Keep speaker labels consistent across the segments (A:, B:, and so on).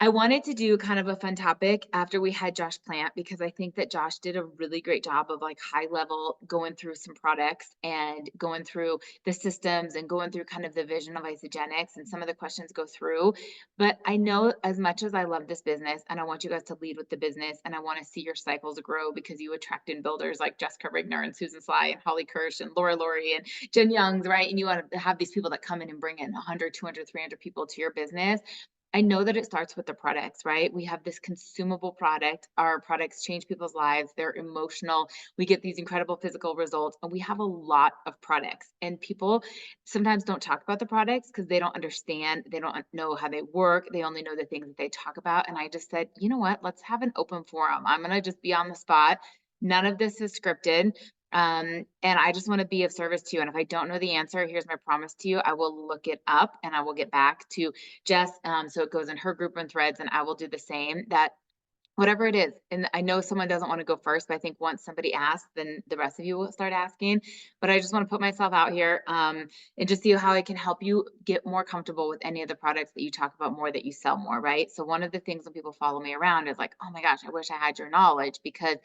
A: I wanted to do kind of a fun topic after we had Josh Plant because I think that Josh did a really great job of like high level going through some products and going through the systems and going through kind of the vision of isogenics and some of the questions go through. But I know as much as I love this business and I want you guys to lead with the business and I want to see your cycles grow because you attract in builders like Jessica Rigner and Susan Sly and Holly Kirsch and Laura Laurie and Jen Youngs, right? And you want to have these people that come in and bring in 100, 200, 300 people to your business. I know that it starts with the products, right? We have this consumable product. Our products change people's lives. They're emotional. We get these incredible physical results, and we have a lot of products. And people sometimes don't talk about the products because they don't understand. They don't know how they work. They only know the things that they talk about. And I just said, you know what? Let's have an open forum. I'm going to just be on the spot. None of this is scripted. And I just want to be of service to you. And if I don't know the answer, here's my promise to you. I will look it up and I will get back to Jess. So it goes in her group and threads, and I will do the same. That whatever it is, and I know someone doesn't want to go first, but I think once somebody asks, then the rest of you will start asking. But I just want to put myself out here and just see how I can help you get more comfortable with any of the products that you talk about more, that you sell more, right? So one of the things when people follow me around is like, oh my gosh, I wish I had your knowledge, because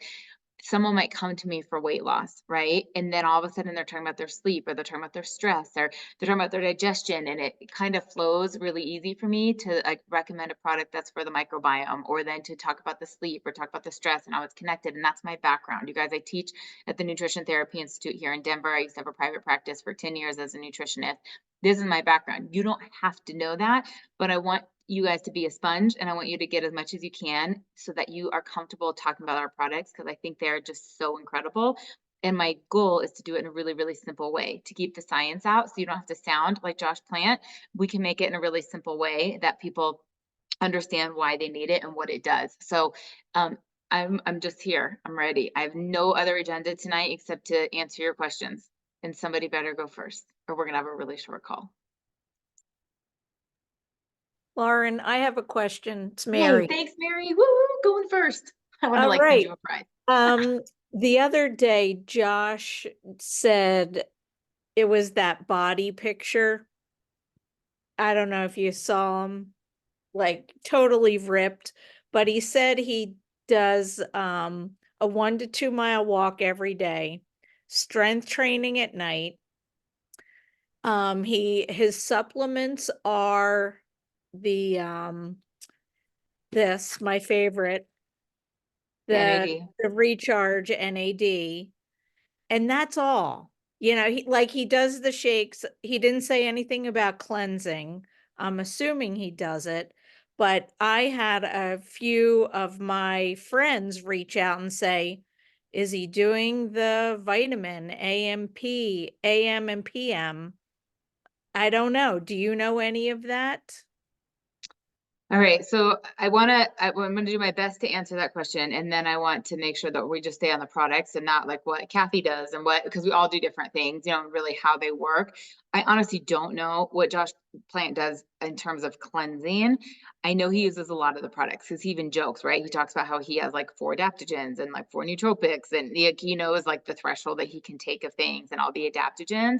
A: someone might come to me for weight loss, right? And then all of a sudden they're talking about their sleep, or they're talking about their stress, or they're talking about their digestion. And it kind of flows really easy for me to like recommend a product that's for the microbiome, or then to talk about the sleep or talk about the stress and how it's connected. And that's my background. You guys, I teach at the Nutrition Therapy Institute here in Denver. I used to have a private practice for 10 years as a nutritionist. This is my background. You don't have to know that, but I want you guys to be a sponge, and I want you to get as much as you can so that you are comfortable talking about our products, because I think they're just so incredible. And my goal is to do it in a really, really simple way, to keep the science out so you don't have to sound like Josh Plant. We can make it in a really simple way that people understand why they need it and what it does. So I'm just here. I'm ready. I have no other agenda tonight except to answer your questions. And somebody better go first, or we're gonna have a really short call.
B: Lauren, I have a question. It's
A: Yay,
B: Mary.
A: thanks, Mary. Woo, going first. I want to
B: All
A: like send
B: right.
A: you a prize.
B: The other day, Josh said it was that body picture. I don't know if you saw him, like totally ripped, but he said he does a 1 to 2 mile walk every day, strength training at night. His supplements are the this, my favorite,
A: NAD.
B: the recharge NAD, and that's all. You know, he does the shakes. He didn't say anything about cleansing. I'm assuming he does it, but I had a few of my friends reach out and say, is he doing the vitamin AMP, AM and PM? I don't know. Do you know any of that?
A: All right, so I'm gonna do my best to answer that question, and then I want to make sure that we just stay on the products and not like what Kathy does and what, because we all do different things, you know, really how they work. I honestly don't know what Josh Plant does in terms of cleansing. I know he uses a lot of the products because he even jokes, right? He talks about how he has like 4 adaptogens and like 4 nootropics, and he knows like the threshold that he can take of things and all the adaptogens.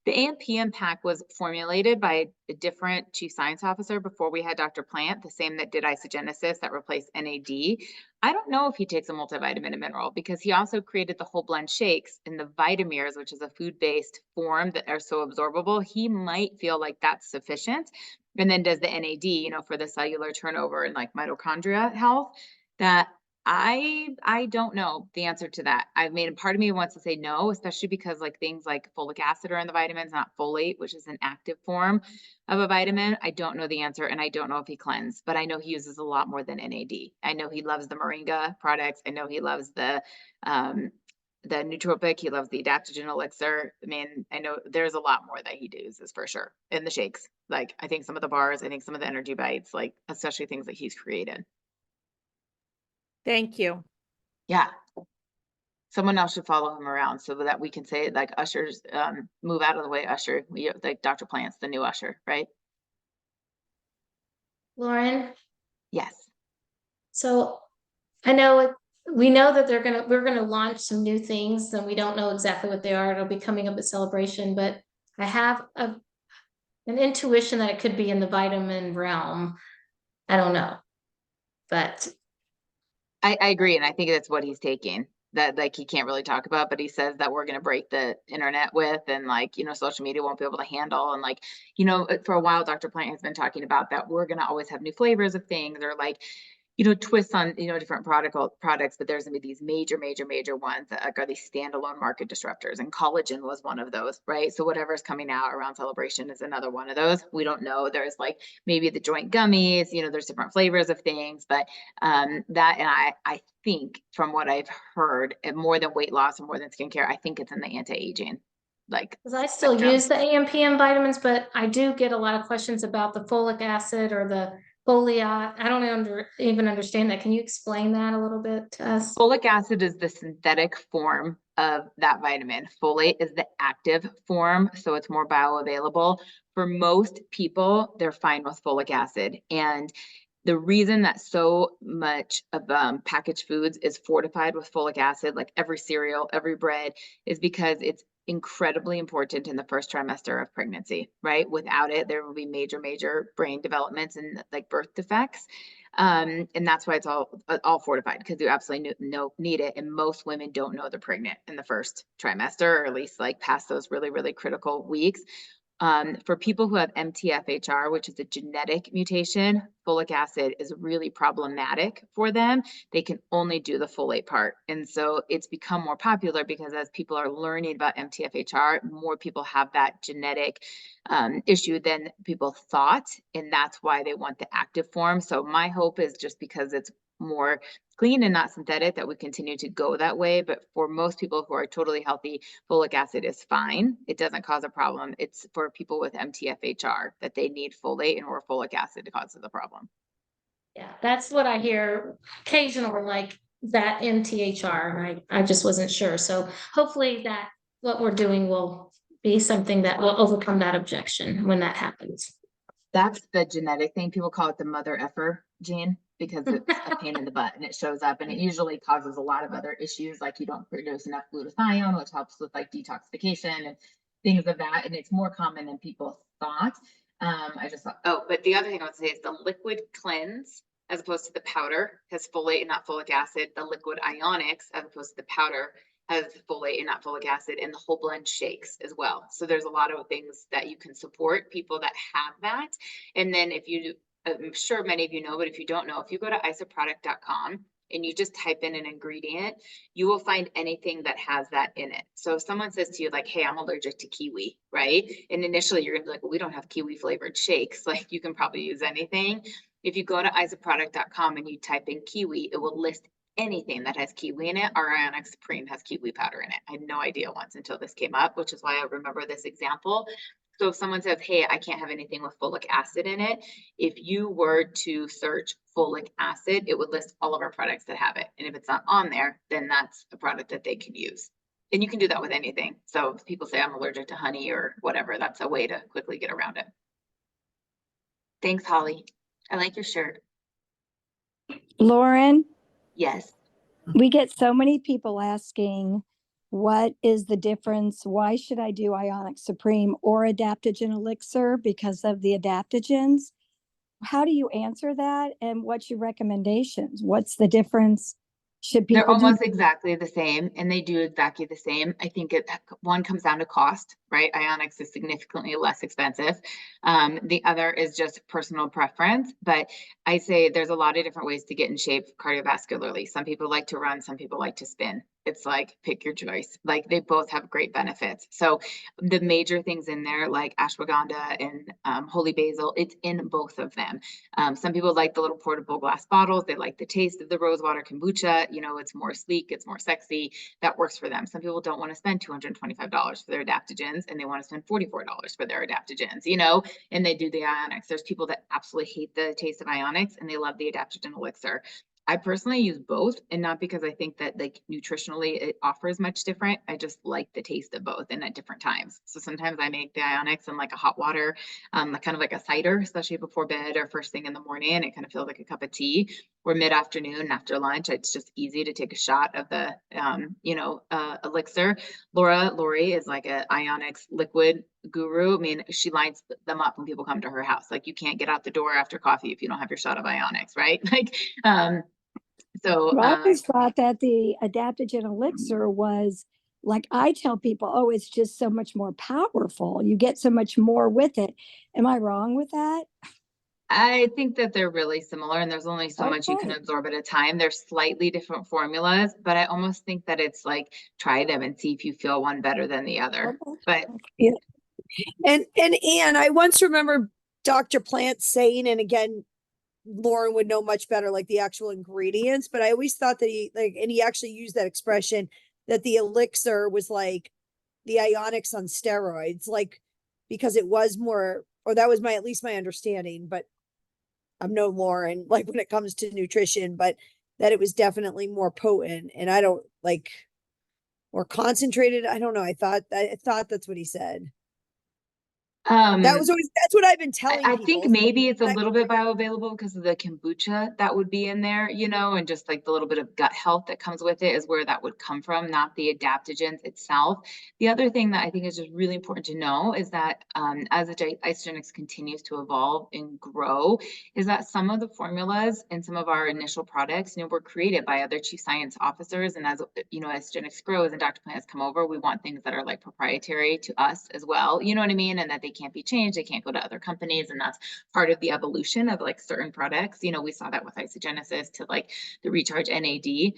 A: The AMPM pack was formulated by a different chief science officer before we had Dr. Plant, the same that did isogenesis that replaced NAD. I don't know if he takes a multivitamin and mineral, because he also created the whole blend shakes in the Vitamirs, which is a food-based form that are so absorbable. He might feel like that's sufficient, and then does the NAD, you know, for the cellular turnover and like mitochondria health. That I don't know the answer to that. I mean, part of me wants to say no, especially because like things like folic acid are in the vitamins, not folate, which is an active form of a vitamin. I don't know the answer, and I don't know if he cleansed, but I know he uses a lot more than NAD. I know he loves the Moringa products. I know he loves the nootropic. He loves the adaptogen elixir. I mean, I know there's a lot more that he uses for sure in the shakes. Like I think some of the bars, I think some of the energy bites, like especially things that he's created.
B: Thank you.
A: Yeah. Someone else should follow him around so that we can say like Usher's move out of the way, Usher. Like Dr. Plant's the new Usher, right?
C: Lauren,
A: Yes.
C: so I know we know that we're gonna launch some new things, and we don't know exactly what they are. It'll be coming up at Celebration, but I have an intuition that it could be in the vitamin realm. I don't know, but
A: I agree, and I think that's what he's taking. That like he can't really talk about, but he says that we're gonna break the internet with, and like, you know, social media won't be able to handle. And like, you know, for a while, Dr. Plant has been talking about that we're gonna always have new flavors of things, or like, you know, twists on, you know, different products, but there's gonna be these major ones that like, are these standalone market disruptors. And collagen was one of those, right? So whatever's coming out around Celebration is another one of those. We don't know. There's like maybe the joint gummies, you know, there's different flavors of things, but that, and I think from what I've heard, more than weight loss or more than skincare, I think it's in the anti-aging like
C: because I still
A: spectrum.
C: use the AMPM vitamins, but I do get a lot of questions about the folic acid or the foliate. I don't even understand that. Can you explain that a little bit to us?
A: Folic acid is the synthetic form of that vitamin. Folate is the active form, so it's more bioavailable. For most people, they're fine with folic acid. And the reason that so much of packaged foods is fortified with folic acid, like every cereal, every bread, is because it's incredibly important in the first trimester of pregnancy, right? Without it, there will be major brain developments and like birth defects. And that's why it's all fortified, because you absolutely need it. And most women don't know they're pregnant in the first trimester, or at least like past those really critical weeks. For people who have MTFHR, which is a genetic mutation, folic acid is really problematic for them. They can only do the folate part. And so it's become more popular because as people are learning about MTFHR, more people have that genetic issue than people thought. And that's why they want the active form. So my hope is just because it's more clean and not synthetic that we continue to go that way. But for most people who are totally healthy, folic acid is fine. It doesn't cause a problem. It's for people with MTFHR that they need folate, and or folic acid causes the problem.
C: Yeah, that's what I hear occasionally, like that MTHR, and I just wasn't sure. So hopefully that what we're doing will be something that will overcome that objection when that happens.
A: That's the genetic thing. People call it the mother effer gene because it's a pain in the butt and it shows up, and it usually causes a lot of other issues, like you don't produce enough glutathione, which helps with like detoxification and things of that. And it's more common than people thought. I just thought, oh, but the other thing I would say is the liquid cleanse, as opposed to the powder, has folate and not folic acid. The liquid ionics, as opposed to the powder, has folate and not folic acid, and the whole blend shakes as well. So there's a lot of things that you can support people that have that. And then if you, I'm sure many of you know, but if you don't know, if you go to isoproduct.com and you just type in an ingredient, you will find anything that has that in it. So if someone says to you like, hey, I'm allergic to kiwi, right? And initially you're gonna be like, well, we don't have kiwi flavored shakes. Like you can probably use anything. If you go to isoproduct.com and you type in kiwi, it will list anything that has kiwi in it. Our Ionic Supreme has kiwi powder in it. I had no idea once until this came up, which is why I remember this example. So if someone says, hey, I can't have anything with folic acid in it, if you were to search folic acid, it would list all of our products that have it. And if it's not on there, then that's a product that they can use. And you can do that with anything. So if people say I'm allergic to honey or whatever, that's a way to quickly get around it. Thanks, Holly. I like your shirt.
D: Lauren,
A: Yes.
D: we get so many people asking, what is the difference? Why should I do Ionic Supreme or Adaptogen Elixir because of the adaptogens? How do you answer that? And what's your recommendations? What's the difference? Should
A: They're
D: people do?
A: almost exactly the same, and they do exactly the same. I think one comes down to cost, right? Ionics is significantly less expensive. The other is just personal preference, but I say there's a lot of different ways to get in shape cardiovascularly. Some people like to run, some people like to spin. It's like, pick your choice. Like they both have great benefits. So the major things in there, like ashwagandha and holy basil, it's in both of them. Some people like the little portable glass bottles. They like the taste of the rosewater kombucha. You know, it's more sleek, it's more sexy. That works for them. Some people don't want to spend $225 for their adaptogens, and they want to spend $44 for their adaptogens, you know, and they do the Ionics. There's people that absolutely hate the taste of Ionics and they love the adaptogen elixir. I personally use both, and not because I think that like nutritionally it offers much different. I just like the taste of both and at different times. So sometimes I make the Ionics in like a hot water, kind of like a cider, especially before bed or first thing in the morning. It kind of feels like a cup of tea. or mid-afternoon after lunch. It's just easy to take a shot of the, elixir. Lori is like a Ionics liquid guru. I mean, she lines them up when people come to her house. Like, you can't get out the door after coffee if you don't have your shot of Ionics, right? Like, so,
D: Well, I always thought that the adaptogen elixir was like, I tell people, oh, it's just so much more powerful. You get so much more with it. Am I wrong with that?
A: I think that they're really similar, and there's only so much you can
D: Okay.
A: absorb at a time. They're slightly different formulas, but I almost think that it's like, try them and see if you feel one better than the other.
D: Okay.
A: But
E: Yeah. And Anne, I once remember Dr. Plant saying, and again, Lauren would know much better, like the actual ingredients, but I always thought that he actually used that expression that the elixir was like the ionics on steroids, like, because it was more, or that was at least my understanding, but I'm no Lauren, like when it comes to nutrition, but that it was definitely more potent, and I don't like, more concentrated. I don't know. I thought that's what he said.
A: um,
E: That's what I've been telling
A: I think
E: people.
A: maybe it's a
E: And
A: little bit bioavailable because of the kombucha that would be in there, and just like the little bit of gut health that comes with it is where that would come from, not the adaptogens itself. The other thing that I think is just really important to know is that as Isogenics continues to evolve and grow, is that some of the formulas and some of our initial products, were created by other chief science officers. And as Isogenics grows and Dr. Plant has come over, we want things that are like proprietary to us as well. You know what I mean? And that they can't be changed. They can't go to other companies. And that's part of the evolution of like certain products. We saw that with isogenesis to like the recharge NAD.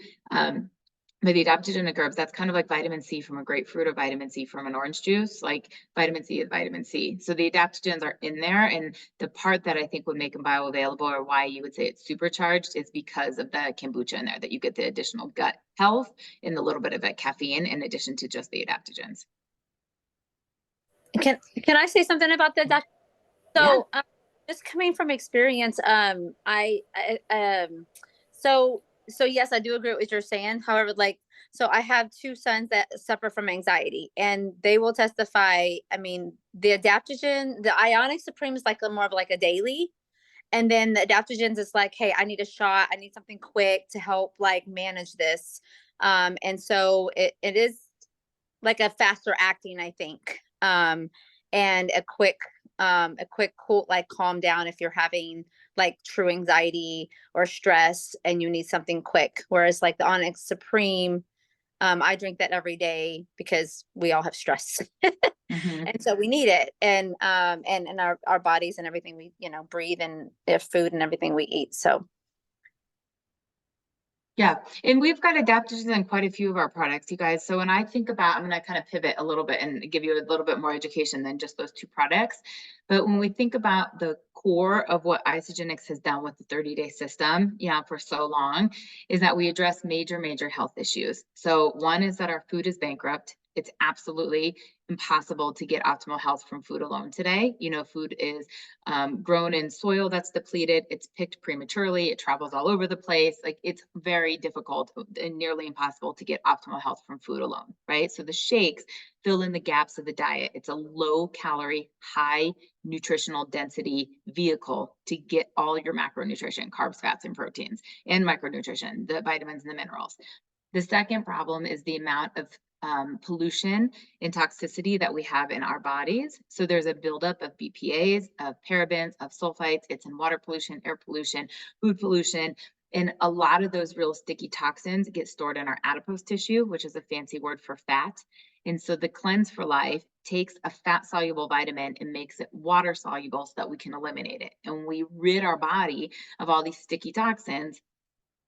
A: But the adaptogenic herbs, that's kind of like vitamin C from a grapefruit or vitamin C from an orange juice. Like, vitamin C is vitamin C. So the adaptogens are in there. And the part that I think would make them bioavailable, or why you would say it's supercharged, is because of the kombucha in there, that you get the additional gut health and the little bit of that caffeine in addition to just the adaptogens.
F: Can I say something about that, Doc? So, just coming from experience, so yes, I do agree with what you're saying. However, like, so I have two sons that suffer from anxiety, and they will testify. I mean, the adaptogen, the Ionic Supreme is like more of like a daily, and then the adaptogens is like, hey, I need a shot, I need something quick to help like manage this. And so it is like a faster acting, I think. And a quick cool, like, calm down if you're having like true anxiety or stress and you need something quick. Whereas like the Onyx Supreme, I drink that every day because we all have stress.
A: Mm-hmm.
F: And so we need it. And our bodies and everything we, breathe, and food and everything we eat. So
A: Yeah, and we've got adaptogens in quite a few of our products, you guys. So when I think about, I'm going to kind of pivot a little bit and give you a little bit more education than just those two products. But when we think about the core of what Isogenics has done with the 30-day system, for so long, is that we address major, major health issues. So one is that our food is bankrupt. It's absolutely impossible to get optimal health from food alone today. Food is grown in soil that's depleted. It's picked prematurely. It travels all over the place. Like, it's very difficult and nearly impossible to get optimal health from food alone, right? So the shakes fill in the gaps of the diet. It's a low calorie, high nutritional density vehicle to get all your macronutrition, carbs, fats, and proteins, and micronutrition, the vitamins and the minerals. The second problem is the amount of pollution and toxicity that we have in our bodies. So there's a buildup of BPAs, of parabens, of sulfites. It's in water pollution, air pollution, food pollution. And a lot of those real sticky toxins get stored in our adipose tissue, which is a fancy word for fat. And so the Cleanse for Life takes a fat soluble vitamin and makes it water soluble so that we can eliminate it. And when we rid our body of all these sticky toxins,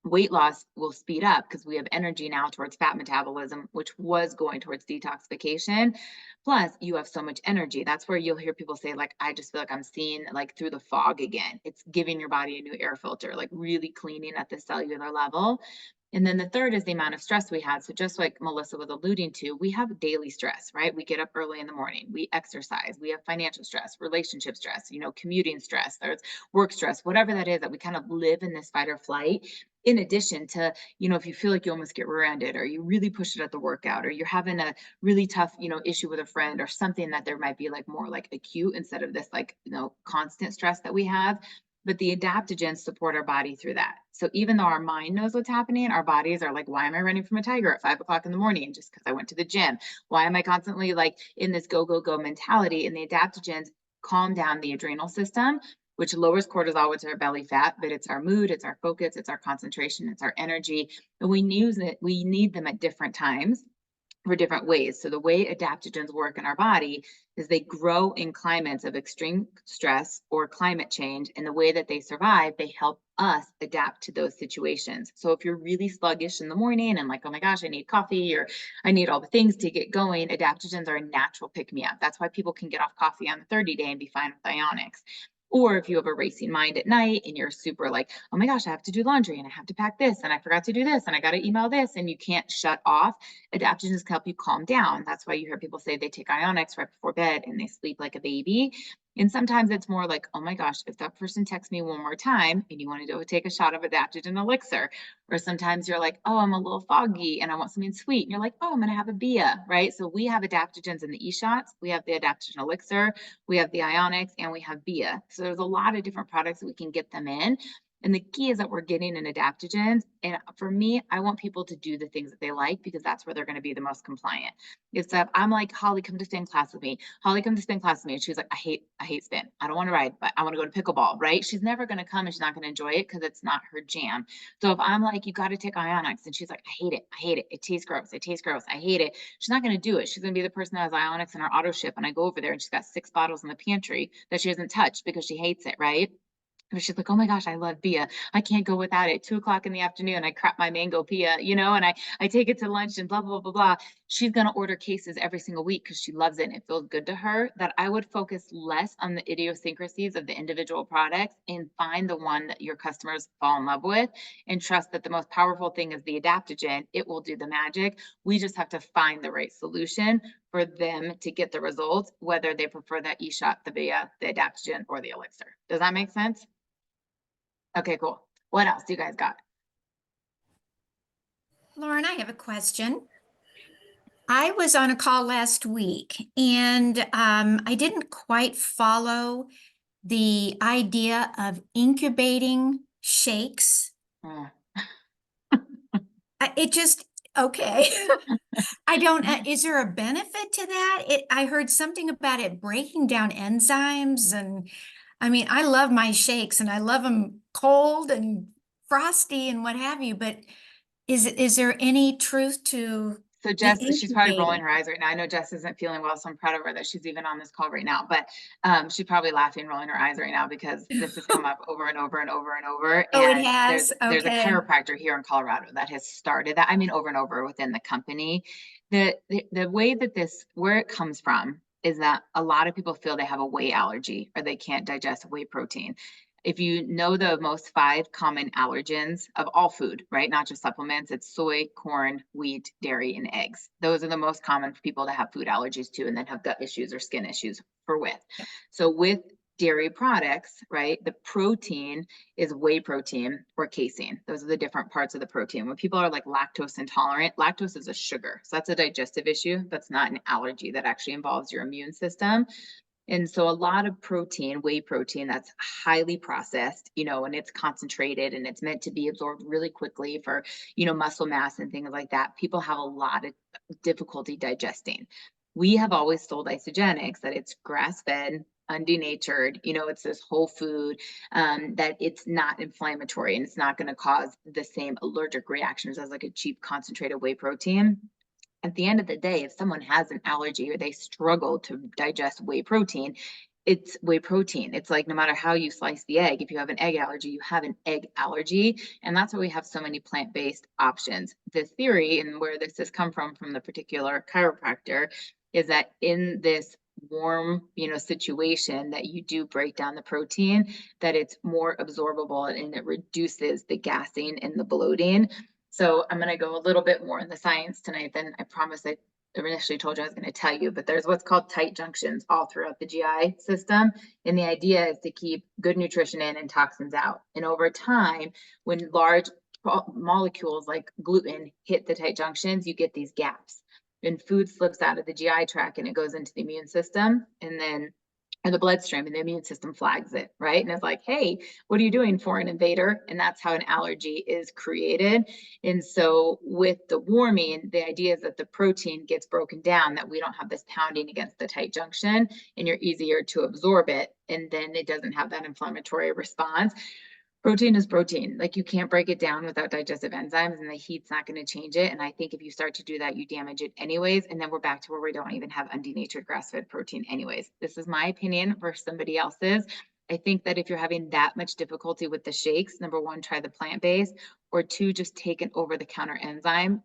A: weight loss will speed up because we have energy now towards fat metabolism, which was going towards detoxification. Plus, you have so much energy. That's where you'll hear people say, like, I just feel like I'm seeing like through the fog again. It's giving your body a new air filter, like really cleaning at the cellular level. And then the third is the amount of stress we had. So just like Melissa was alluding to, we have daily stress, right? We get up early in the morning, we exercise, we have financial stress, relationship stress, commuting stress, there's work stress, whatever that is, that we kind of live in this fight or flight. In addition to, if you feel like you almost get rear-ended, or you really push it at the workout, or you're having a really tough, issue with a friend, or something that there might be like more like acute instead of this like, constant stress that we have. but the adaptogens support our body through that. So even though our mind knows what's happening, our bodies are like, why am I running from a tiger at 5 o'clock in the morning just because I went to the gym? Why am I constantly like in this go, go, go mentality? And the adaptogens calm down the adrenal system, which lowers cortisol, which is our belly fat, but it's our mood, it's our focus, it's our concentration, it's our energy. And we need them at different times for different ways. So the way adaptogens work in our body is they grow in climates of extreme stress or climate change. And the way that they survive, they help us adapt to those situations. So if you're really sluggish in the morning and like, oh my gosh, I need coffee or I need all the things to get going, adaptogens are a natural pick-me-up. That's why people can get off coffee on the 30 day and be fine with ionics. Or if you have a racing mind at night and you're super like, oh my gosh, I have to do laundry and I have to pack this and I forgot to do this and I got to email this, and you can't shut off, adaptogens can help you calm down. That's why you hear people say they take ionics right before bed and they sleep like a baby. And sometimes it's more like, oh my gosh, if that person texts me one more time and you want to go take a shot of adaptogen elixir. Or sometimes you're like, oh, I'm a little foggy and I want something sweet. And you're like, oh, I'm going to have a BIA, right? So we have adaptogens in the e-shots. We have the adaptogen elixir, we have the ionics, and we have BIA. So there's a lot of different products that we can get them in. And the key is that we're getting in adaptogens. And for me, I want people to do the things that they like because that's where they're going to be the most compliant. It's that I'm like, Holly, come to spin class with me. Holly, come to spin class with me. And she's like, I hate spin. I don't want to ride, but I want to go to pickleball, right? She's never going to come and she's not going to enjoy it because it's not her jam. So if I'm like, you got to take ionics, and she's like, I hate it. I hate it. It tastes gross. It tastes gross. I hate it. She's not going to do it. She's going to be the person that has ionics in her auto ship. And I go over there and she's got 6 bottles in the pantry that she hasn't touched because she hates it, right? But she's like, oh my gosh, I love Bia. I can't go without it. 2 o'clock in the afternoon, I crap my mango Pia, and I take it to lunch and blah, blah, blah, blah. She's going to order cases every single week because she loves it and it feels good to her. That I would focus less on the idiosyncrasies of the individual products and find the one that your customers fall in love with and trust that the most powerful thing is the adaptogen. It will do the magic. We just have to find the right solution for them to get the results, whether they prefer that e-shot, the Bia, the adaptogen, or the elixir. Does that make sense? Okay, cool. What else do you guys got?
G: Lauren, I have a question. I was on a call last week and I didn't quite follow the idea of incubating shakes. It just, okay. I don't, is there a benefit to that? I heard something about it breaking down enzymes, and I mean, I love my shakes and I love them cold and frosty and what have you, but is there any truth to
A: So
G: the
A: Jess, she's probably rolling
G: incubating?
A: her eyes right now. I know Jess isn't feeling well, so I'm proud of her that she's even on this call right now. But she's probably laughing, rolling her eyes right now because this has come up over and over and over and over.
G: Oh, it
A: And
G: has?
A: there's a
G: Okay.
A: chiropractor here in Colorado that has started that. I mean, over and over within the company. The way that where it comes from is that a lot of people feel they have a whey allergy or they can't digest whey protein. If you know the most 5 common allergens of all food, right? Not just supplements, it's soy, corn, wheat, dairy, and eggs. Those are the most common for people to have food allergies to and then have gut issues or skin issues with. So with dairy products, right, the protein is whey protein or casein. Those are the different parts of the protein. When people are like lactose intolerant, lactose is a sugar. So that's a digestive issue. That's not an allergy that actually involves your immune system. And so a lot of protein, whey protein, that's highly processed, and it's concentrated and it's meant to be absorbed really quickly for, muscle mass and things like that. People have a lot of difficulty digesting. We have always sold isogenics that it's grass-fed, undenatured, it's this whole food, that it's not inflammatory and it's not going to cause the same allergic reactions as like a cheap concentrated whey protein. At the end of the day, if someone has an allergy or they struggle to digest whey protein, it's whey protein. It's like no matter how you slice the egg, if you have an egg allergy, you have an egg allergy. And that's why we have so many plant-based options. The theory and where this has come from the particular chiropractor is that in this warm, situation that you do break down the protein, that it's more absorbable and it reduces the gassing and the bloating. So I'm going to go a little bit more in the science tonight than I promised I initially told you I was going to tell you, but there's what's called tight junctions all throughout the GI system. And the idea is to keep good nutrition in and toxins out. And over time, when large molecules like gluten hit the tight junctions, you get these gaps. And food slips out of the GI tract and it goes into the immune system. And then or the bloodstream, and the immune system flags it, right? And it's like, hey, what are you doing, foreign invader? And that's how an allergy is created. And so with the warming, the idea is that the protein gets broken down, that we don't have this pounding against the tight junction, and you're easier to absorb it. And then it doesn't have that inflammatory response. Protein is protein. Like, you can't break it down without digestive enzymes, and the heat's not going to change it. And I think if you start to do that, you damage it anyways. And then we're back to where we don't even have undenatured grass-fed protein anyways. This is my opinion versus somebody else's. I think that if you're having that much difficulty with the shakes, number one, try the plant-based, or two, just take an over-the-counter enzyme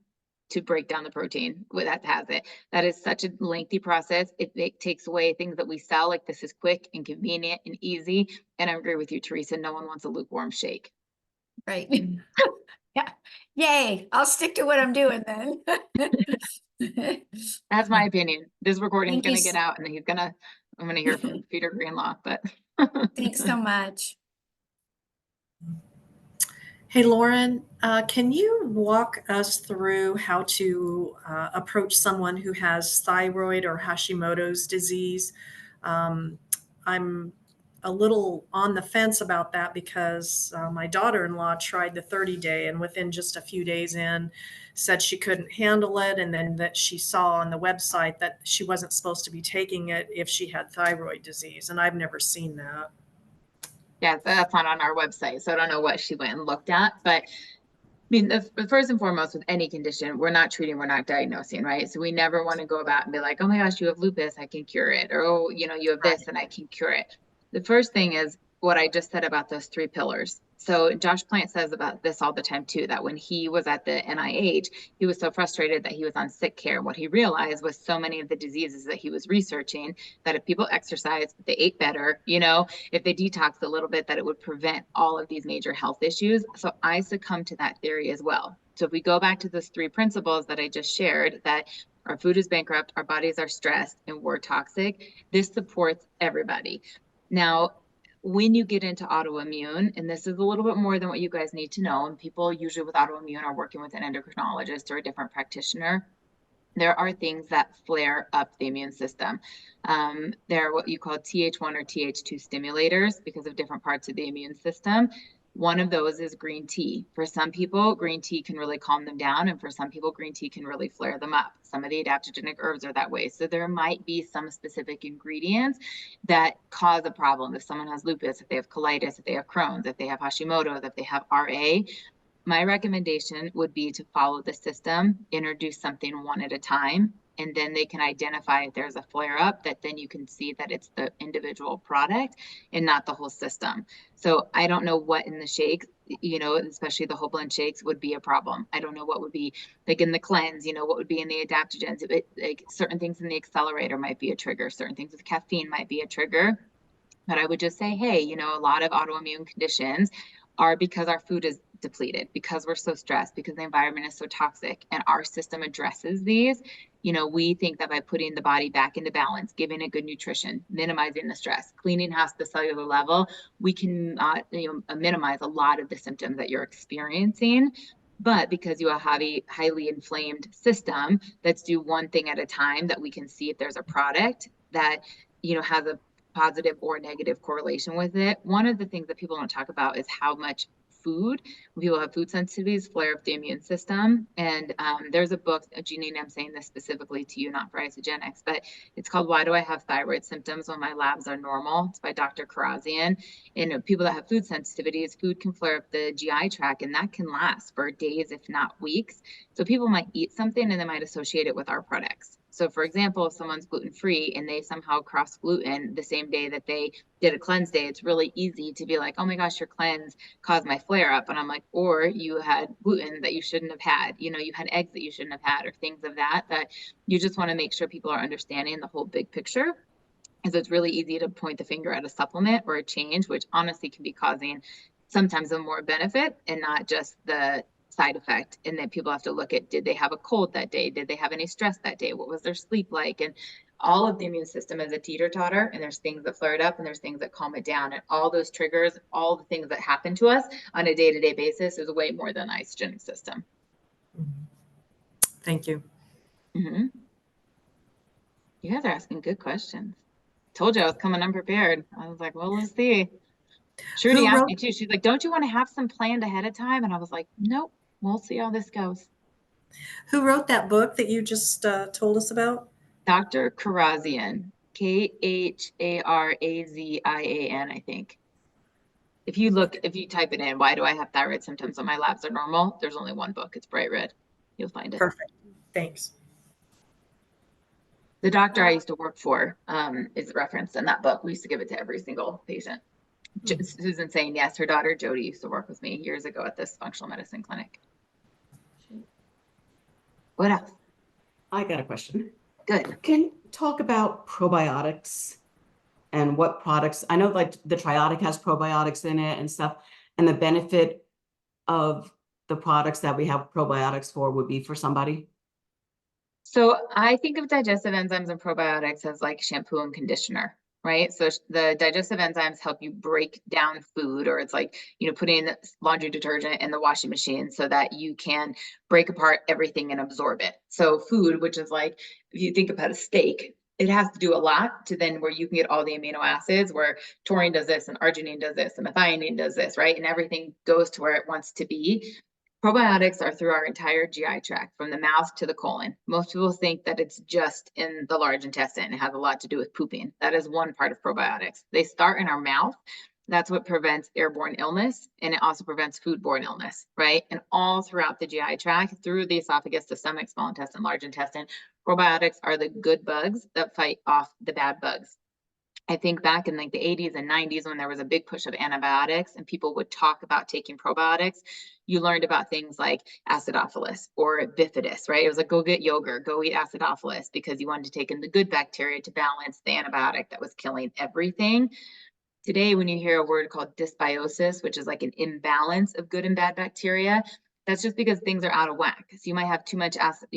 A: to break down the protein that has it. That is such a lengthy process. It takes away things that we sell, like this is quick and convenient and easy. And I agree with you, Teresa. No one wants a lukewarm shake.
G: Right. Yeah. Yay. I'll stick to what I'm doing then.
A: That's my opinion. This recording is
G: Thank you
A: going to get
G: so-
A: out, and I'm going to hear from Peter Greenlaw, but
G: Thanks so much.
H: Hey, Lauren, can you walk us through how to approach someone who has thyroid or Hashimoto's disease? I'm a little on the fence about that because my daughter-in-law tried the 30-day and within just a few days in said she couldn't handle it, and then that she saw on the website that she wasn't supposed to be taking it if she had thyroid disease, and I've never seen that.
A: yeah, that's not on our website. So I don't know what she went and looked at, but I mean, the first and foremost, with any condition, we're not treating, we're not diagnosing, right? So we never want to go about and be like, oh my gosh, you have lupus, I can cure it. Or, oh, you have this and I can cure it. The first thing is what I just said about those 3 pillars. So Josh Plant says about this all the time too, that when he was at the NIH, he was so frustrated that he was on sick care. What he realized was so many of the diseases that he was researching, that if people exercise, if they ate better, if they detoxed a little bit, that it would prevent all of these major health issues. So I succumb to that theory as well. So if we go back to those 3 principles that I just shared, that our food is bankrupt, our bodies are stressed, and we're toxic, this supports everybody. Now, when you get into autoimmune, and this is a little bit more than what you guys need to know, and people usually with autoimmune are working with an endocrinologist or a different practitioner, there are things that flare up the immune system. They're what you call Th1 or Th2 stimulators because of different parts of the immune system. One of those is green tea. For some people, green tea can really calm them down, and for some people, green tea can really flare them up. Some of the adaptogenic herbs are that way. So there might be some specific ingredients that cause a problem. If someone has lupus, if they have colitis, if they have Crohn's, if they have Hashimoto's, if they have RA, my recommendation would be to follow the system, introduce something one at a time, and then they can identify if there's a flare up, that then you can see that it's the individual product and not the whole system. So I don't know what in the shakes, especially the whole blend shakes, would be a problem. I don't know what would be like in the cleanse, what would be in the adaptogens. Like certain things in the accelerator might be a trigger, certain things with caffeine might be a trigger. But I would just say, hey, a lot of autoimmune conditions are because our food is depleted, because we're so stressed, because the environment is so toxic, and our system addresses these. We think that by putting the body back into balance, giving it good nutrition, minimizing the stress, cleaning house at the cellular level, we can minimize a lot of the symptoms that you're experiencing. But because you have a highly inflamed system, let's do one thing at a time, that we can see if there's a product that has a positive or negative correlation with it. One of the things that people don't talk about is how much food, when people have food sensitivities, flare up the immune system. And there's a book, Jeanine, I'm saying this specifically to you, not for Isogenics, but it's called Why Do I Have Thyroid Symptoms When My Labs Are Normal? It's by Dr. Karazian. And people that have food sensitivities, food can flare up the GI tract, and that can last for days, if not weeks. So people might eat something and they might associate it with our products. So for example, if someone's gluten-free and they somehow cross gluten the same day that they did a cleanse day, it's really easy to be like, oh my gosh, your cleanse caused my flare up. And I'm like, or you had gluten that you shouldn't have had, you had eggs that you shouldn't have had, or things of that you just want to make sure people are understanding the whole big picture. And so it's really easy to point the finger at a supplement or a change, which honestly can be causing sometimes a more benefit and not just the side effect. And then people have to look at, did they have a cold that day? Did they have any stress that day? What was their sleep like? And all of the immune system is a teeter-totter, and there's things that flare it up and there's things that calm it down. And all those triggers, all the things that happen to us on a day-to-day basis is way more than the isogenic system.
H: Thank you.
A: Mm-hmm. You guys are asking good questions. Told you I was coming unprepared. I was like, well, let's see. Trudy
H: Who
A: asked
H: wrote
A: me too. She's like, don't you want to have some planned ahead of time? And I was like, nope, we'll see how this goes.
H: who wrote that book that you just told us about?
A: Dr. Karazian, Kharazian, I think. If you type it in, why do I have thyroid symptoms when my labs are normal? There's only one book. It's bright red. You'll find it.
H: Perfect. Thanks.
A: The doctor I used to work for is referenced in that book. We used to give it to every single patient. Susan's saying yes, her daughter Jody used to work with me years ago at this functional medicine clinic. What else?
I: I got a question.
A: Good.
I: Can you talk about probiotics and what products? I know like the Triotic has probiotics in it and stuff, and the benefit of the products that we have probiotics for would be for somebody.
A: So I think of digestive enzymes and probiotics as like shampoo and conditioner, right? So the digestive enzymes help you break down food, or it's like, putting laundry detergent in the washing machine so that you can break apart everything and absorb it. So food, which is like, if you think about a steak, it has to do a lot to then where you can get all the amino acids, where taurine does this and arginine does this and methionine does this, right? And everything goes to where it wants to be. Probiotics are through our entire GI tract, from the mouth to the colon. Most people think that it's just in the large intestine. It has a lot to do with pooping. That is one part of probiotics. They start in our mouth. That's what prevents airborne illness, and it also prevents foodborne illness, right? And all throughout the GI tract, through the esophagus, the stomach, small intestine, large intestine, probiotics are the good bugs that fight off the bad bugs. I think back in like the 80s and 90s, when there was a big push of antibiotics and people would talk about taking probiotics, you learned about things like acidophilus or bifidus, right? It was like, go get yogurt, go eat acidophilus, because you wanted to take in the good bacteria to balance the antibiotic that was killing everything. Today, when you hear a word called dysbiosis, which is like an imbalance of good and bad bacteria, that's just because things are out of whack. So you might have too much acid,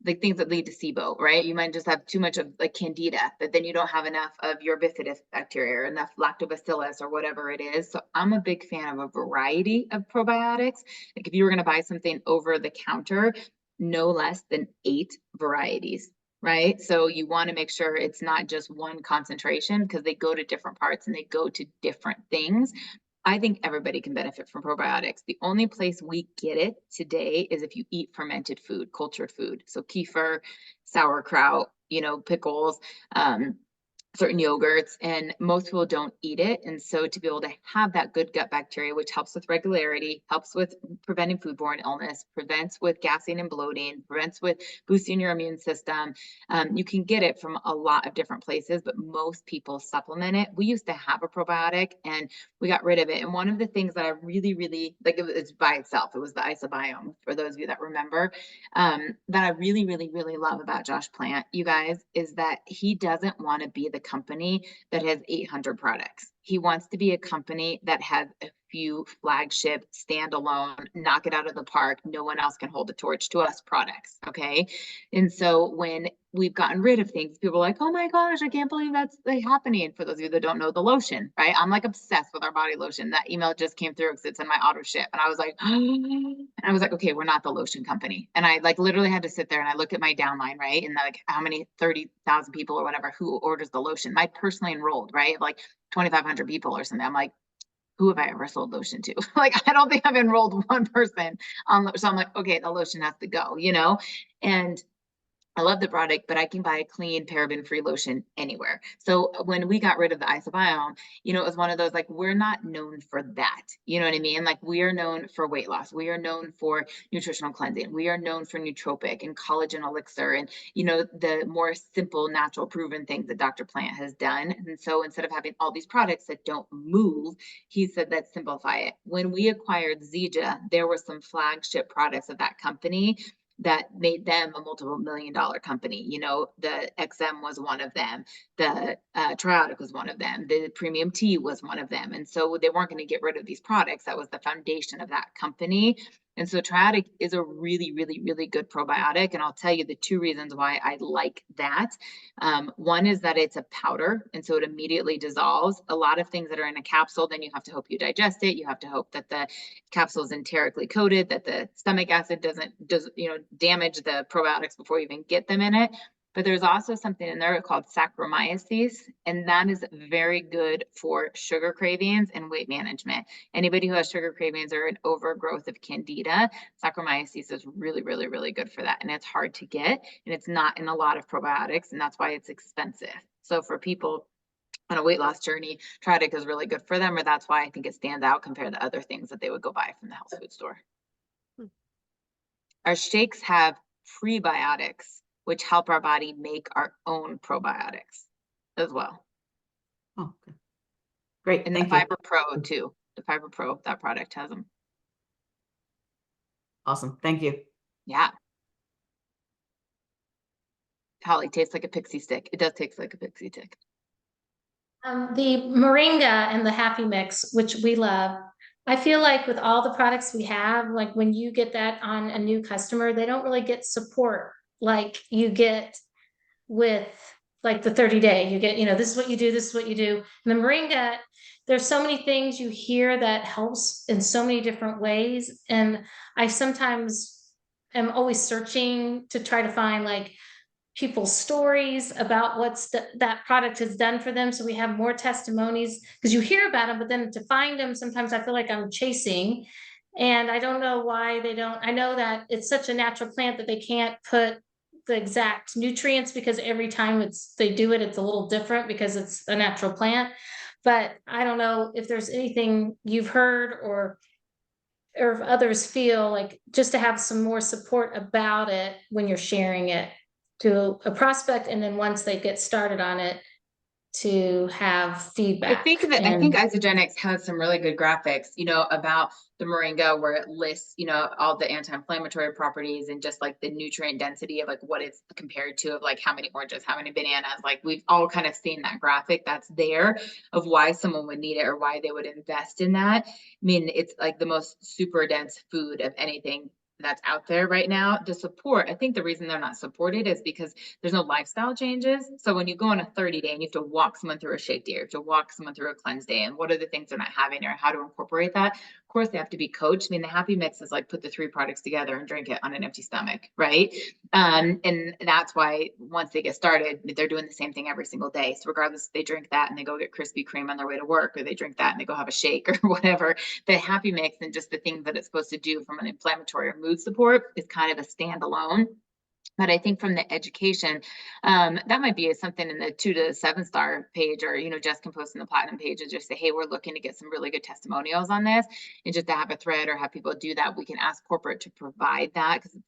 A: like things that lead to SIBO, right? You might just have too much of like candida, but then you don't have enough of your bifidus bacteria or enough lactobacillus or whatever it is. So I'm a big fan of a variety of probiotics. Like if you were going to buy something over the counter, no less than 8 varieties, right? So you want to make sure it's not just one concentration, because they go to different parts and they go to different things. I think everybody can benefit from probiotics. The only place we get it today is if you eat fermented food, cultured food. So kefir, sauerkraut, pickles, certain yogurts, and most people don't eat it. And so to be able to have that good gut bacteria, which helps with regularity, helps with preventing foodborne illness, prevents with gassing and bloating, prevents with boosting your immune system. You can get it from a lot of different places, but most people supplement it. We used to have a probiotic and we got rid of it. And one of the things that I really, really like, it's by itself, it was the isobiome, for those of you that remember, that I really, really, really love about Josh Plant, you guys, is that he doesn't want to be the company that has 800 products. He wants to be a company that has a few flagship, standalone, knock it out of the park, no one else can hold the torch to us products. Okay. And so when we've gotten rid of things, people are like, oh my gosh, I can't believe that's like happening. For those of you that don't know, the lotion, right? I'm like obsessed with our body lotion. That email just came through because it's in my auto ship. And I was like, okay, we're not the lotion company. And I like literally had to sit there and I look at my downline, right? And like how many 30,000 people or whatever who orders the lotion. My personally enrolled, right? Like 2,500 people or something. I'm like, who have I ever sold lotion to? Like, I don't think I've enrolled one person on, so I'm like, okay, the lotion has to go, and I love the product, but I can buy a clean paraben-free lotion anywhere. So when we got rid of the isobiome, it was one of those, like, we're not known for that. You know what I mean? Like, we are known for weight loss. We are known for nutritional cleansing. We are known for nootropic and collagen elixir and, the more simple, natural, proven things that Dr. Plant has done. And so instead of having all these products that don't move, he said, let's simplify it. When we acquired Zija, there were some flagship products of that company that made them a multiple $1-million company. The XM was one of them. The Triotic was one of them. The Premium Tea was one of them. And so they weren't going to get rid of these products. That was the foundation of that company. And so Triotic is a really, really, really good probiotic. And I'll tell you the 2 reasons why I like that. One is that it's a powder, and so it immediately dissolves. A lot of things that are in a capsule, then you have to hope you digest it. You have to hope that the capsule is enterically coated, that the stomach acid doesn't damage the probiotics before you even get them in it. But there's also something in there called Saccharomyces, and that is very good for sugar cravings and weight management. Anybody who has sugar cravings or an overgrowth of candida, Saccharomyces is really, really, really good for that. And it's hard to get, and it's not in a lot of probiotics, and that's why it's expensive. So for people on a weight loss journey, Tradic is really good for them, or that's why I think it stands out compared to other things that they would go buy from the health food store. Our shakes have prebiotics, which help our body make our own probiotics as well.
I: Oh, okay. Great.
A: And the
I: Thank you.
A: Fiber Pro too. The Fiber Pro, that product has them.
I: Awesome. Thank you.
A: Yeah. Holly, tastes like a pixie stick. It does taste like a pixie stick.
C: The Moringa and the Happy Mix, which we love, I feel like with all the products we have, like when you get that on a new customer, they don't really get support like you get with like the 30-day. You get, this is what you do, this is what you do. And the Moringa, there's so many things you hear that helps in so many different ways. And I sometimes am always searching to try to find like people's stories about what's that product has done for them. So we have more testimonies because you hear about them, but then to find them, sometimes I feel like I'm chasing. And I don't know why they don't. I know that it's such a natural plant that they can't put the exact nutrients because every time they do it, it's a little different because it's a natural plant. But I don't know if there's anything you've heard or if others feel like just to have some more support about it when you're sharing it to a prospect, and then once they get started on it, to have feedback.
A: I think Isogenics has some really good graphics, about the Moringa where it lists, all the anti-inflammatory properties and just like the nutrient density of like what it's compared to of like how many oranges, how many bananas. Like we've all kind of seen that graphic that's there of why someone would need it or why they would invest in that. I mean, it's like the most super dense food of anything that's out there right now to support. I think the reason they're not supported is because there's no lifestyle changes. So when you go on a 30-day and you have to walk someone through a shake day, or you have to walk someone through a cleanse day, and what are the things they're not having or how to incorporate that? Of course, they have to be coached. I mean, the Happy Mix is like put the 3 products together and drink it on an empty stomach, right? And that's why once they get started, they're doing the same thing every single day. So regardless if they drink that and they go get Krispy Kreme on their way to work, or they drink that and they go have a shake or whatever, the Happy Mix and just the things that it's supposed to do from an inflammatory or mood support is kind of a standalone. But I think from the education, that might be something in the 2 to 7 star page, or, Jess can post in the platinum page and just say, hey, we're looking to get some really good testimonials on this. And just to have a thread or have people do that, we can ask corporate to provide that. Because,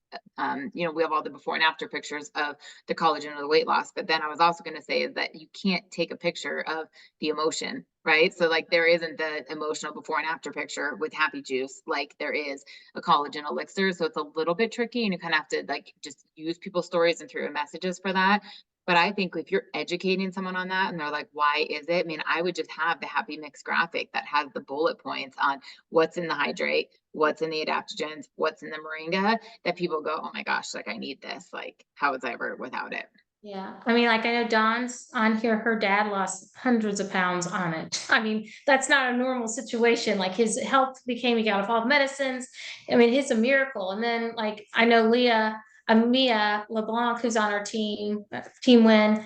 A: we have all the before and after pictures of the collagen or the weight loss. But then I was also going to say is that you can't take a picture of the emotion, right? So like there isn't the emotional before and after picture with Happy Juice like there is a collagen elixir. So it's a little bit tricky and you kind of have to like just use people's stories and through messages for that. But I think if you're educating someone on that and they're like, why is it? I mean, I would just have the Happy Mix graphic that has the bullet points on what's in the hydrate, what's in the adaptogens, what's in the Moringa, that people go, oh my gosh, like I need this. Like how was I ever without it?
C: Yeah, I mean, like I know Dawn's on here, her dad lost hundreds of pounds on it. I mean, that's not a normal situation. Like his health became, he got off all the medicines. I mean, it's a miracle. And then like I know Mia LeBlanc, who's on our team, Team Win,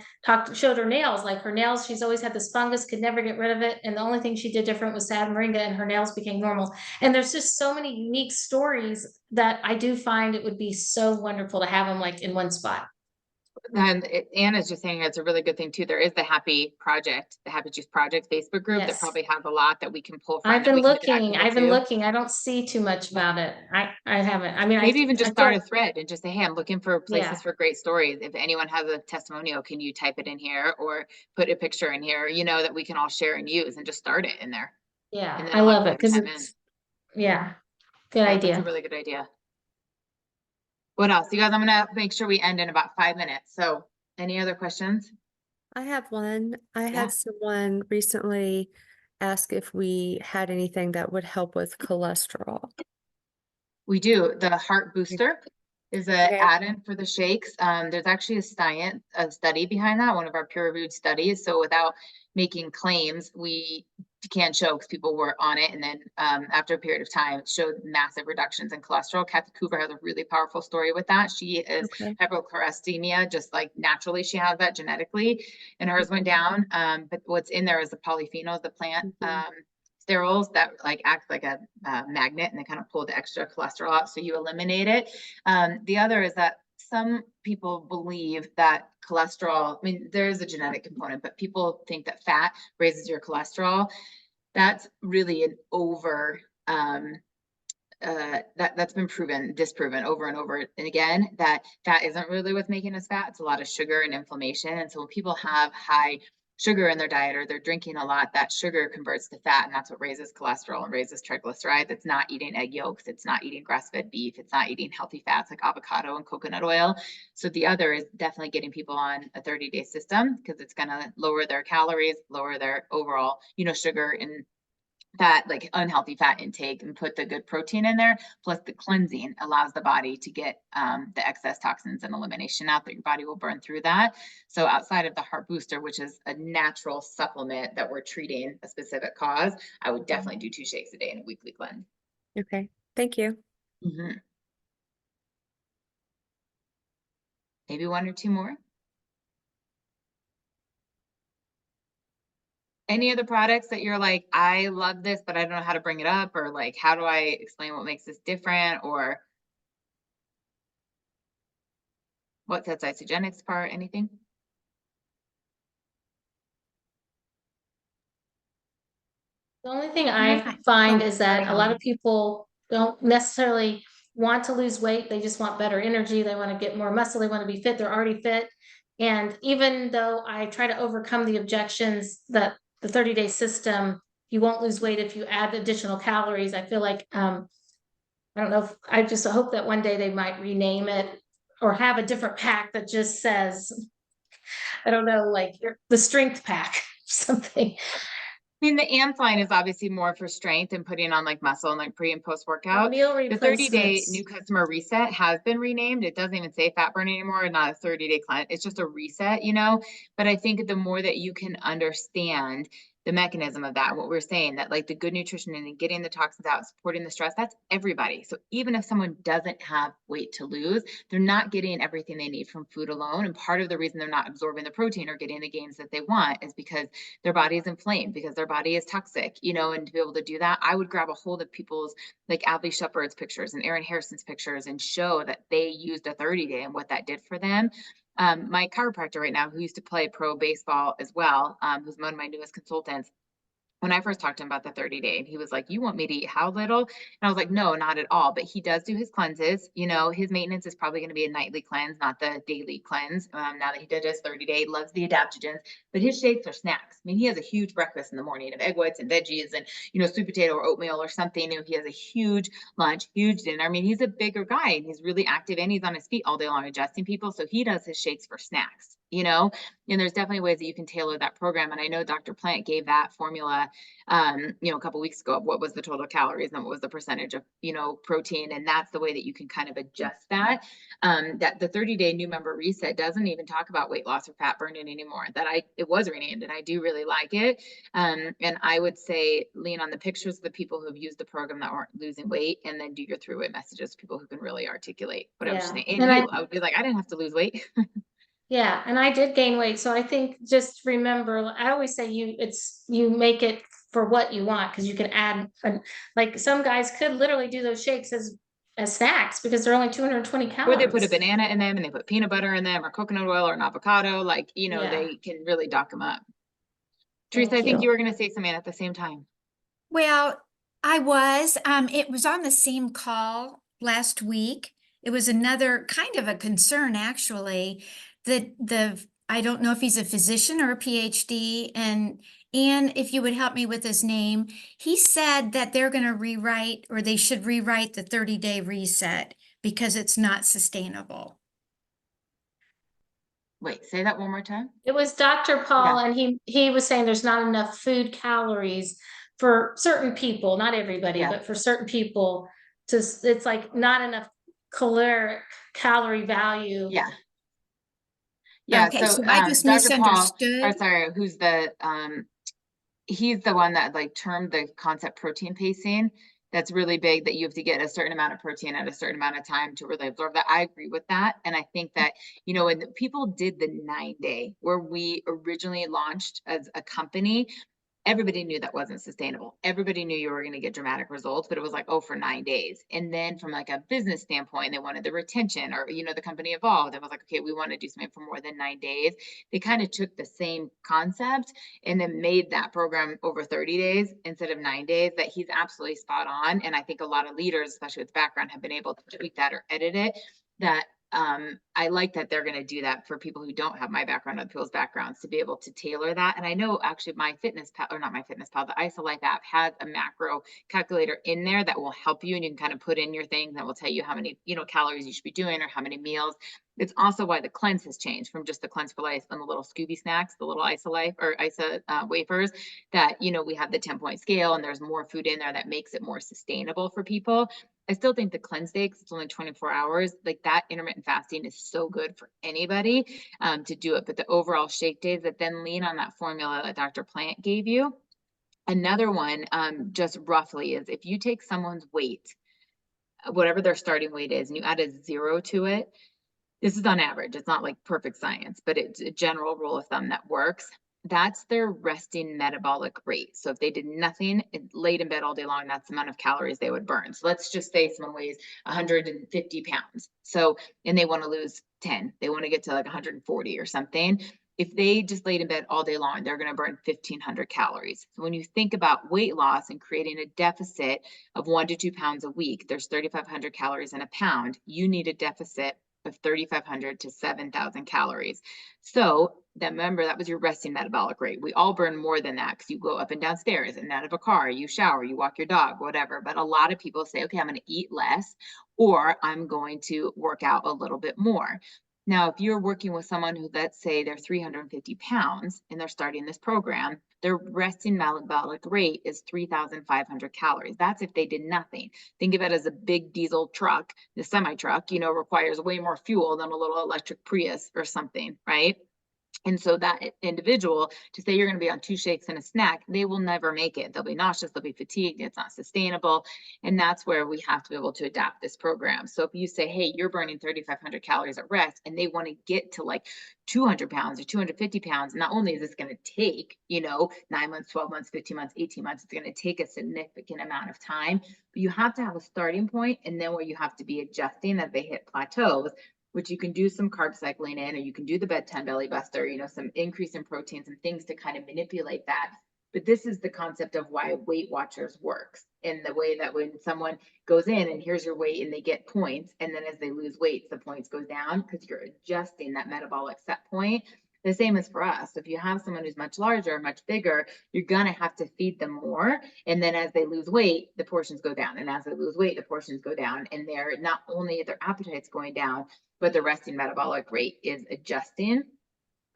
C: showed her nails. Like her nails, she's always had this fungus, could never get rid of it. And the only thing she did different was add Moringa and her nails became normal. And there's just so many unique stories that I do find it would be so wonderful to have them like in one spot.
A: And Anna's just saying it's a really good thing too. There is the Happy Juice Project Facebook group that
C: Yes.
A: probably has a lot that we can pull from.
C: I've been looking. I don't see too much about it. I haven't. I mean,
A: maybe even just
C: I
A: start a
C: feel-
A: thread and just say, hey, I'm looking for places
C: Yeah.
A: for great stories. If anyone has a testimonial, can you type it in here or put a picture in here, that we can all share and use, and just start it in there.
C: Yeah,
A: And then
C: I
A: all
C: love
A: of
C: it
A: you
C: because
A: chime in.
C: it's good
A: That's
C: idea.
A: a really good idea. What else? You guys, I'm gonna make sure we end in about 5 minutes. So any other questions?
J: I have one. I
A: Yeah.
J: had someone recently ask if we had anything that would help with cholesterol.
A: We do. The Heart Booster is an
J: Okay.
A: add-in for the shakes. There's actually a study behind that, one of our peer-reviewed studies. So without making claims, we can show because people were on it. And then after a period of time, it showed massive reductions in cholesterol. Kathy Coover has a really powerful story with that. She is
J: Okay.
A: hypercholesterolemia, just like naturally she has that genetically, and hers went down. But what's in there is the polyphenols, the plant sterols that like act like a magnet, and they kind of pull the extra cholesterol out. So you eliminate it. The other is that some people believe that cholesterol, I mean, there is a genetic component, but people think that fat raises your cholesterol. That's really an over, that's been disproven over and over and again, that fat isn't really what's making us fat. It's a lot of sugar and inflammation. And so when people have high sugar in their diet or they're drinking a lot, that sugar converts to fat, and that's what raises cholesterol and raises triglycerides. It's not eating egg yolks, it's not eating grass-fed beef, it's not eating healthy fats like avocado and coconut oil. So the other is definitely getting people on a 30-day system, because it's going to lower their calories, lower their overall, sugar and fat, like unhealthy fat intake, and put the good protein in there. Plus the cleansing allows the body to get the excess toxins and elimination out, that your body will burn through that. So outside of the heart booster, which is a natural supplement that we're treating a specific cause, I would definitely do 2 shakes a day and a weekly cleanse.
J: Okay. Thank you.
A: Maybe 1 or 2 more. Any of the products that you're like, I love this, but I don't know how to bring it up, or like, how do I explain what makes this different, or what sets isogenics apart? Anything?
C: The only thing I find is that a lot of people don't necessarily want to lose weight. They just want better energy. They want to get more muscle. They want to be fit. They're already fit. And even though I try to overcome the objections that the 30-day system, you won't lose weight if you add additional calories, I feel like, I don't know, I just hope that one day they might rename it or have a different pack that just says, I don't know, like the strength pack, something.
A: I mean, the AMP line is obviously more for strength and putting on like muscle and like pre and post workout.
C: Meal
A: The 30-day
C: replacements.
A: new customer reset has been renamed. It doesn't even say fat burn anymore, not a 30-day cleanse. It's just a reset, but I think the more that you can understand the mechanism of that, what we're saying, that like the good nutrition and getting the toxins out, supporting the stress, that's everybody. So even if someone doesn't have weight to lose, they're not getting everything they need from food alone. And part of the reason they're not absorbing the protein or getting the gains that they want is because their body is inflamed, because their body is toxic, and to be able to do that, I would grab a hold of people's like Alvy Shepard's pictures and Erin Harrison's pictures and show that they used a 30-day and what that did for them. My chiropractor right now, who used to play pro baseball as well, who's one of my newest consultants, when I first talked to him about the 30-day, and he was like, you want me to eat how little? And I was like, no, not at all. But he does do his cleanses. His maintenance is probably going to be a nightly cleanse, not the daily cleanse. Now that he did his 30-day, loves the adaptogens, but his shakes are snacks. I mean, he has a huge breakfast in the morning of egg whites and veggies and, sweet potato or oatmeal or something. He has a huge lunch, huge dinner. I mean, he's a bigger guy and he's really active and he's on his feet all day long adjusting people. So he does his shakes for snacks, and there's definitely ways that you can tailor that program. And I know Dr. Plant gave that formula a couple weeks ago of what was the total calories and what was the percentage of, protein. And that's the way that you can kind of adjust that. That the 30-day new member reset doesn't even talk about weight loss or fat burning anymore. It was renamed and I do really like it. And I would say lean on the pictures of the people who have used the program that weren't losing weight, and then do your through-weight messages, people who can really articulate what I was saying. And I would be like, I didn't have to lose weight.
C: Yeah, and I did gain weight. So I think just remember, I always say you make it for what you want, because you can add, like some guys could literally do those shakes as snacks because they're only 220
A: Or they put a
C: calories.
A: banana in them and they put peanut butter in them or coconut oil or an avocado. Like,
C: Yeah.
A: they can really dock them up. Teresa,
C: Thank
A: I think
C: you.
A: you were going to say something at the same time.
G: Well, it was on the same call last week. It was another kind of a concern, actually, that I don't know if he's a physician or a PhD, and if you would help me with his name, he said that they're going to rewrite, or they should rewrite the 30-day reset because it's not sustainable.
A: Wait, say that one more time.
C: It was Dr. Paul, and he was saying there's not enough food calories for certain people, not everybody, but for certain people, it's like not enough calorie value.
A: Yeah. Yeah.
G: Okay,
A: so
G: I just
A: Dr. Paul,
G: misunderstood.
A: or sorry, who's the he's the one that like termed the concept protein pacing. That's really big, that you have to get a certain amount of protein at a certain amount of time to really absorb that. I agree with that. And I think that, you know, when people did the 9-day where we originally launched as a company, everybody knew that wasn't sustainable. Everybody knew you were going to get dramatic results, but it was like, oh, for 9 days. And then from like a business standpoint, they wanted the retention, or, you know, the company evolved. It was like, okay, we want to do something for more than 9 days. They kind of took the same concept and then made that program over 30 days instead of 9 days. That he's absolutely spot on. And I think a lot of leaders, especially with background, have been able to tweak that or edit it. That I like that they're going to do that for people who don't have my background or people's backgrounds, to be able to tailor that. And I know actually my Fitness Pal, or not my Fitness Pal, the IsoLife app has a macro calculator in there that will help you, and you can kind of put in your thing that will tell you how many, you know, calories you should be doing or how many meals. It's also why the cleanse has changed from just the Cleanse for Life and the little Scooby snacks, the little IsoLife or Isa wafers, that, you know, we have the 10-point scale and there's more food in there that makes it more sustainable for people. I still think the cleanse day, because it's only 24 hours, like that intermittent fasting is so good for anybody to do it. But the overall shake days that then lean on that formula that Dr. Plant gave you. Another one, just roughly, is if you take someone's weight, whatever their starting weight is, and you add a 0 to it, this is on average, it's not like perfect science, but it's a general rule of thumb that works. That's their resting metabolic rate. So if they did nothing, laid in bed all day long, that's the amount of calories they would burn. So let's just say someone weighs 150 pounds. So, and they want to lose 10, they want to get to like 140 or something. If they just laid in bed all day long, they're going to burn 1,500 calories. So when you think about weight loss and creating a deficit of 1 to 2 pounds a week, there's 3,500 calories in a pound. You need a deficit of 3,500 to 7,000 calories. So that, remember, that was your resting metabolic rate. We all burn more than that because you go up and down stairs and out of a car, you shower, you walk your dog, whatever. But a lot of people say, okay, I'm going to eat less, or I'm going to work out a little bit more. Now, if you're working with someone who, let's say they're 350 pounds and they're starting this program, their resting metabolic rate is 3,500 calories. That's if they did nothing. Think of it as a big diesel truck. The semi truck, you know, requires way more fuel than a little electric Prius or something, right? And so that individual, to say you're going to be on 2 shakes and a snack, they will never make it. They'll be nauseous, they'll be fatigued, it's not sustainable. And that's where we have to be able to adapt this program. So if you say, hey, you're burning 3,500 calories at rest, and they want to get to like 200 pounds or 250 pounds, not only is this going to take, you know, 9 months, 12 months, 15 months, 18 months, it's going to take a significant amount of time, but you have to have a starting point, and then where you have to be adjusting as they hit plateaus, which you can do some carb cycling in, or you can do the bedtime belly buster, you know, some increase in proteins and things to kind of manipulate that. But this is the concept of why Weight Watchers works, in the way that when someone goes in and here's your weight and they get points, and then as they lose weight, the points go down because you're adjusting that metabolic set point. The same as for us. If you have someone who's much larger, much bigger, you're going to have to feed them more. And then as they lose weight, the portions go down. And as they lose weight, the portions go down. And they're not only their appetite's going down, but the resting metabolic rate is adjusting.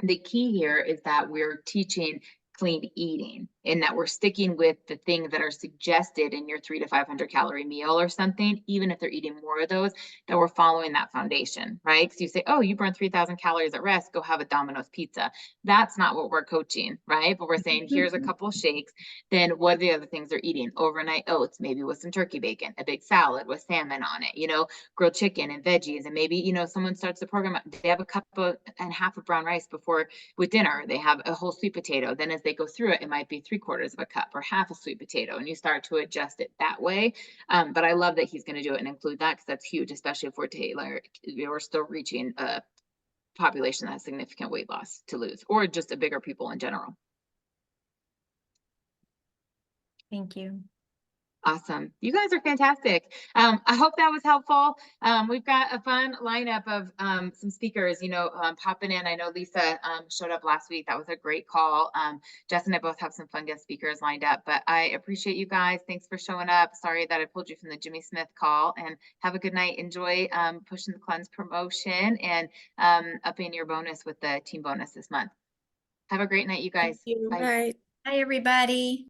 A: The key here is that we're teaching clean eating, and that we're sticking with the things that are suggested in your 300 to 500 calorie meal or something, even if they're eating more of those, that we're following that foundation, right? Because you say, oh, you burn 3,000 calories at rest, go have a Domino's pizza. That's not what we're coaching, right? But we're saying, here's a couple of shakes. Then what are the other things they're eating? Overnight oats, maybe with some turkey bacon, a big salad with salmon on it, you know, grilled chicken and veggies. And maybe, you know, someone starts the program, they have a cup and half of brown rice before with dinner, they have a whole sweet potato. Then as they go through it, it might be 3/4 of a cup or half a sweet potato, and you start to adjust it that way. But I love that he's going to do it and include that, because that's huge, especially if we're still reaching a population that has significant weight loss to lose, or just a bigger people in general.
G: Thank you.
A: Awesome. You guys are fantastic. I hope that was helpful. We've got a fun lineup of some speakers, you know, popping in. I know Lisa showed up last week. That was a great call. Jess and I both have some fun guest speakers lined up, but I appreciate you guys. Thanks for showing up. Sorry that I pulled you from the Jimmy Smith call, and have a good night. Enjoy pushing the cleanse promotion and upping your bonus with the team bonus this month. Have a great night, you guys.
J: Thank you.
A: Bye.
J: Bye.
G: Hi, everybody.